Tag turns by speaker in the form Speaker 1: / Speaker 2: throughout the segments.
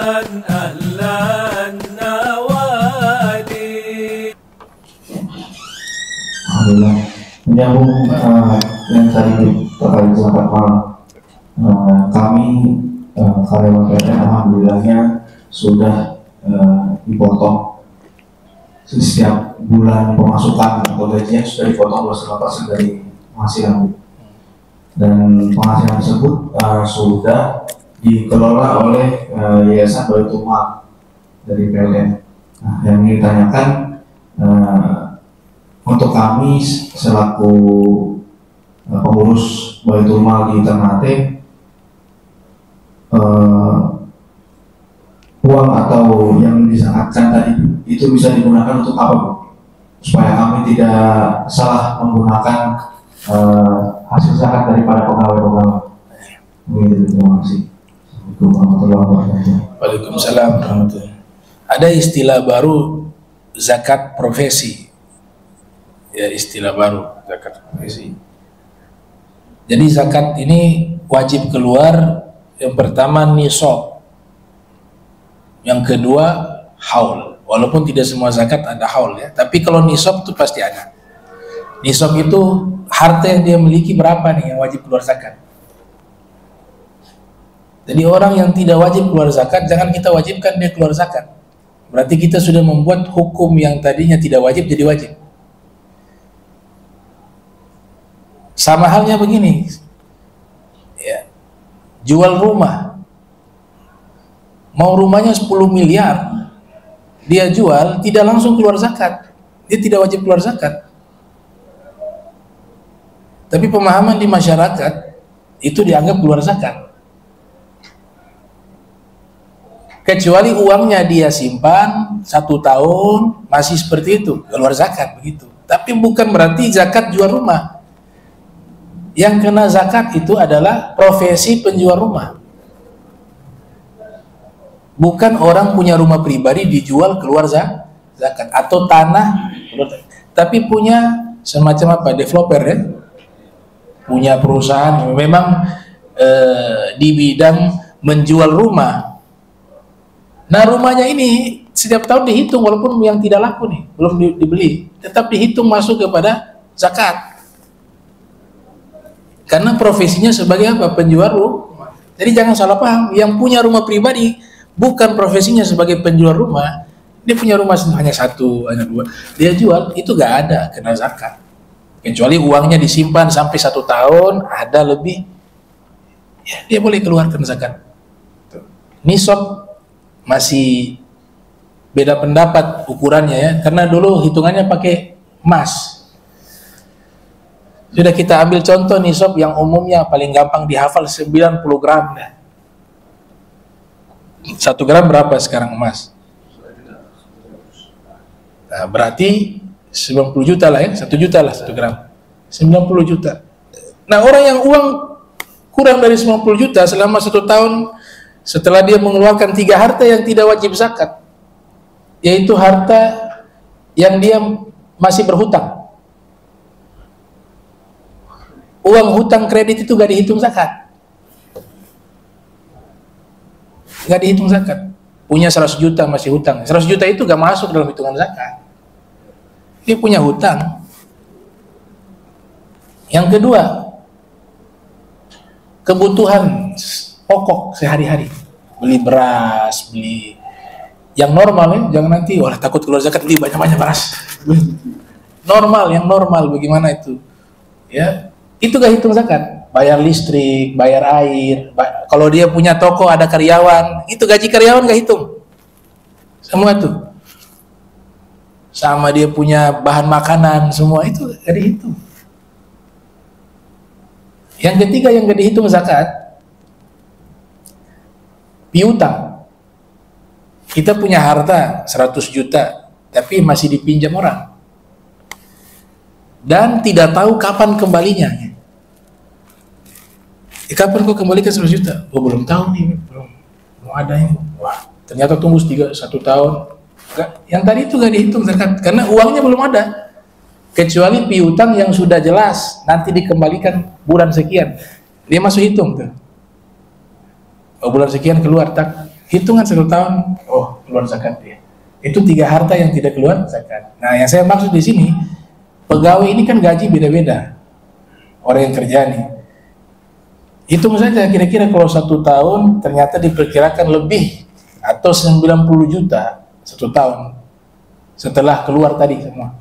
Speaker 1: Alhamdulillah, menyambung yang tadi terkait zakat mal, kami karyawan PLN alhamdulillahnya sudah dipotong setiap bulan pemasukan atau gajinya sudah dipotong 25% dari penghasilan, dan penghasilan tersebut sudah dikelola oleh Yayasan Baitul Mal dari PLN. Nah, yang ingin ditanyakan, untuk kami selaku pengurus Baitul Mal di Ternate, uang atau yang disakatkan tadi itu bisa digunakan untuk apa, Bu? Supaya kami tidak salah menggunakan hasil zakat daripada pegawai-pegawai. Terima kasih. Assalamualaikum warahmatullahi wabarakatuh.
Speaker 2: Waalaikumsalam warahmatullahi wabarakatuh. Ada istilah baru, zakat profesi. Ya, istilah baru, zakat profesi. Jadi zakat ini wajib keluar, yang pertama nisab, yang kedua haul. Walaupun tidak semua zakat ada haul ya, tapi kalau nisab itu pasti ada. Nisab itu harta yang dia miliki berapa nih yang wajib keluar zakat. Jadi orang yang tidak wajib keluar zakat, jangan kita wajibkan dia keluar zakat. Berarti kita sudah membuat hukum yang tadinya tidak wajib jadi wajib. Sama halnya begini, ya, jual rumah, mau rumahnya 10 miliar, dia jual, tidak langsung keluar zakat, dia tidak wajib keluar zakat. Tapi pemahaman di masyarakat, itu dianggap keluar zakat. Kecuali uangnya dia simpan 1 tahun, masih seperti itu, keluar zakat begitu. Tapi bukan berarti zakat jual rumah. Yang kena zakat itu adalah profesi penjual rumah. Bukan orang punya rumah pribadi dijual keluar zakat, atau tanah, tapi punya semacam apa, developer ya, punya perusahaan memang di bidang menjual rumah. Nah, rumahnya ini setiap tahun dihitung, walaupun yang tidak laku nih, belum dibeli, tetap dihitung masuk kepada zakat. Karena profesinya sebagai apa? Penjual rumah. Jadi jangan salah paham, yang punya rumah pribadi bukan profesinya sebagai penjual rumah. Dia punya rumah hanya 1, hanya 2, dia jual, itu gak ada kena zakat. Kecuali uangnya disimpan sampai 1 tahun, ada lebih, ya dia boleh keluarkan zakat. Nisab masih beda pendapat ukurannya ya, karena dulu hitungannya pakai emas. Sudah kita ambil contoh nisab yang umumnya paling gampang dihafal 90 gram. 1 gram berapa sekarang emas? Nah, berarti 90 juta lah ya, 1 juta lah 1 gram. 90 juta. Nah, orang yang uang kurang dari 90 juta selama 1 tahun, setelah dia mengeluarkan 3 harta yang tidak wajib zakat, yaitu harta yang dia masih berhutang. Uang hutang kredit itu gak dihitung zakat. Gak dihitung zakat. Punya 100 juta masih hutang. 100 juta itu gak masuk dalam hitungan zakat. Dia punya hutang. Yang kedua, kebutuhan pokok sehari-hari. Beli beras, beli yang normal ya. Jangan nanti, wah takut keluar zakat beli banyak-banyak beras. Normal, yang normal bagaimana itu? Ya. Itu gak hitung zakat. Bayar listrik, bayar air, kalau dia punya toko ada karyawan, itu gaji karyawan gak hitung. Semua tuh. Sama dia punya bahan makanan, semua itu gak dihitung. Yang ketiga yang gak dihitung zakat, piutang. Kita punya harta 100 juta, tapi masih dipinjam orang. Dan tidak tahu kapan kembalinya. Kapan kau kembalikan 100 juta? Oh, belum tahu nih, belum ada ini. Wah, ternyata tunggu 1 tahun. Enggak, yang tadi itu gak dihitung zakat karena uangnya belum ada. Kecuali piutang yang sudah jelas nanti dikembalikan bulan sekian, dia masuk hitung tuh. Oh, bulan sekian keluar, tak hitungan 1 tahun, oh keluar zakat dia. Itu 3 harta yang tidak keluar zakat. Nah, yang saya maksud di sini, pegawai ini kan gaji beda-beda. Orang yang kerja nih. Hitung saja kira-kira kalau 1 tahun ternyata diperkirakan lebih atau 90 juta 1 tahun. Setelah keluar tadi semua.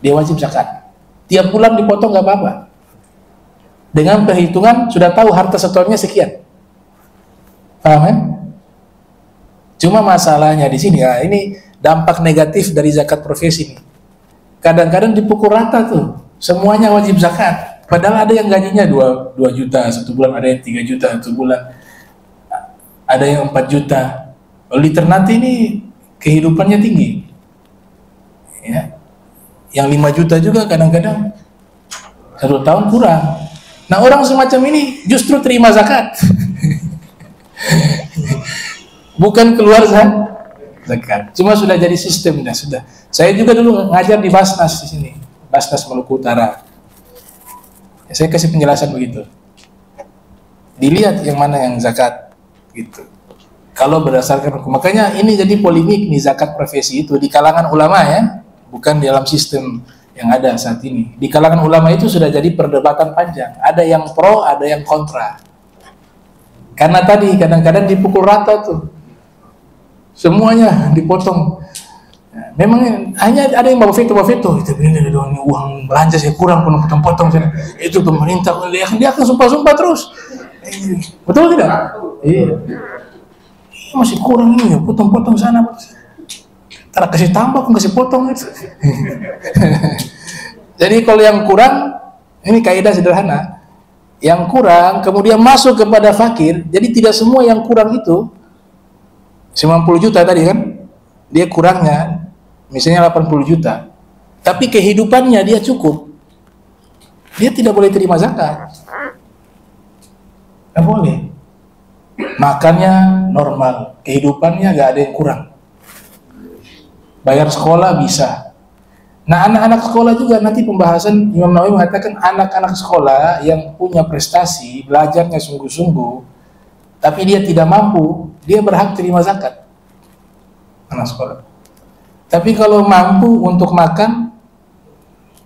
Speaker 2: Dia wajib zakat. Tiap bulan dipotong nggak apa-apa. Dengan perhitungan sudah tahu harta setornya sekian. Paham kan? Cuma masalahnya di sini ya, ini dampak negatif dari zakat profesi nih. Kadang-kadang dipukul rata tuh, semuanya wajib zakat. Padahal ada yang gajinya 2 juta 1 bulan, ada yang 3 juta 1 bulan, ada yang 4 juta. Lalu ternate ini kehidupannya tinggi. Ya. Yang 5 juta juga kadang-kadang 1 tahun kurang. Nah, orang semacam ini justru terima zakat. Bukan keluar zakat. Cuma sudah jadi sistem, sudah. Saya juga dulu ngajar di Basnas di sini, Basnas Maluku Utara. Ya, saya kasih penjelasan begitu. Dilihat yang mana yang zakat, gitu. Kalau berdasarkan hukum, makanya ini jadi polemik nih zakat profesi itu di kalangan ulama ya, bukan di dalam sistem yang ada saat ini. Di kalangan ulama itu sudah jadi perdebatan panjang. Ada yang pro, ada yang kontra. Karena tadi kadang-kadang dipukul rata tuh. Semuanya dipotong. Nah, memang hanya ada yang bawa veto, itu ini uang belanja saya kurang, potong-potong saya. Itu pemerintah dia akan sumpah-sumpah terus. Betul tidak? Iya. Masih kurang ini ya, potong-potong sana. Ntar kasih tambah, aku kasih potong. Jadi kalau yang kurang, ini kaidah sederhana. Yang kurang kemudian masuk kepada fakir. Jadi tidak semua yang kurang itu 90 juta tadi kan, dia kurangnya misalnya 80 juta, tapi kehidupannya dia cukup, dia tidak boleh terima zakat. Tidak boleh. Makannya normal, kehidupannya gak ada yang kurang, bayar sekolah bisa. Nah, anak-anak sekolah juga nanti pembahasan Imam Nawawi mengatakan anak-anak sekolah yang punya prestasi, belajarnya sungguh-sungguh, tapi dia tidak mampu, dia berhak terima zakat, anak sekolah. Tapi kalau mampu untuk makan,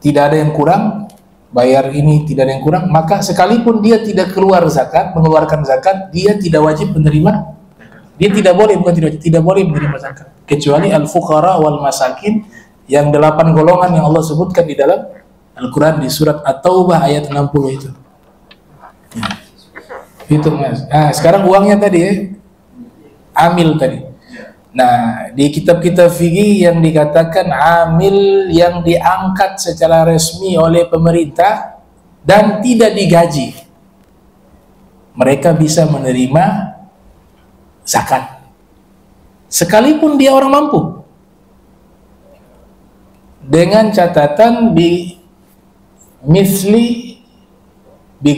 Speaker 2: tidak ada yang kurang, bayar ini tidak ada yang kurang, maka sekalipun dia tidak keluar zakat, mengeluarkan zakat, dia tidak wajib menerima. Dia tidak boleh, bukan tidak boleh menerima zakat, kecuali al-fuqara wal masakin, yang 8 golongan yang Allah sebutkan di dalam Al-Quran di surat At-Taubah ayat 60 itu. Ya. Itu mas. Nah, sekarang uangnya tadi ya, amil tadi. Nah, di kitab-kitab fikih yang dikatakan amil yang diangkat secara resmi oleh pemerintah dan tidak digaji, mereka bisa menerima zakat sekalipun dia orang mampu, dengan catatan bi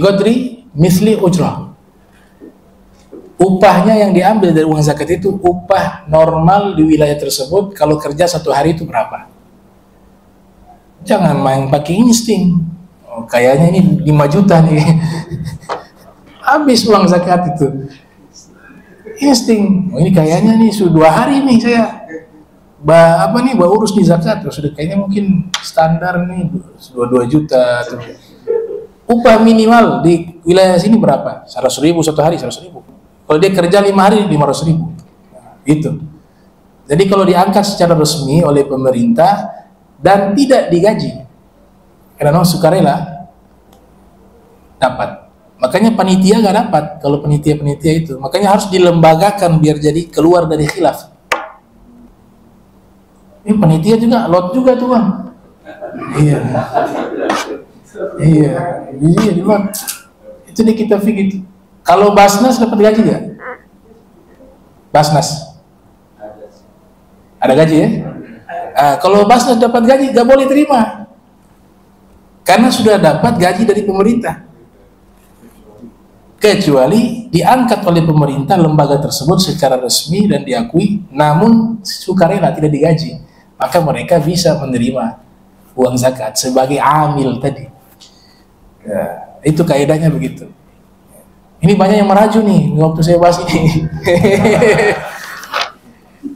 Speaker 2: godri misli ujrah. Upahnya yang diambil dari uang zakat itu upah normal di wilayah tersebut. Kalau kerja 1 hari itu berapa? Jangan main pakai insting. Oh, kayaknya ini 5 juta nih. Habis uang zakat itu. Insting. Oh, ini kayaknya nih sudah 2 hari nih saya urus di zakat. Sudah kayaknya mungkin standar nih 2 juta. Upah minimal di wilayah sini berapa? 100.000 1 hari, 100.000. Kalau dia kerja 5 hari, 500.000. Gitu. Jadi kalau diangkat secara resmi oleh pemerintah dan tidak digaji, karena sukarela, dapat. Makanya panitia nggak dapat kalau panitia itu. Makanya harus dilembagakan biar jadi keluar dari khilaf. Ini panitia juga, lot juga tuh bang. Iya. Iya, di lot. Itu di kitab fikih. Kalau Basnas dapat gaji nggak? Basnas ada gaji ya? Kalau Basnas dapat gaji nggak boleh terima, karena sudah dapat gaji dari pemerintah. Kecuali diangkat oleh pemerintah lembaga tersebut secara resmi dan diakui, namun sukarela tidak digaji, maka mereka bisa menerima uang zakat sebagai amil tadi. Ya, itu kaidahnya begitu. Ini banyak yang meraju nih waktu saya bahas ini.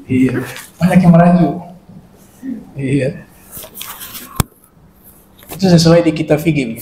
Speaker 2: Iya, banyak yang meraju. Iya. Itu sesuai di kitab fikih.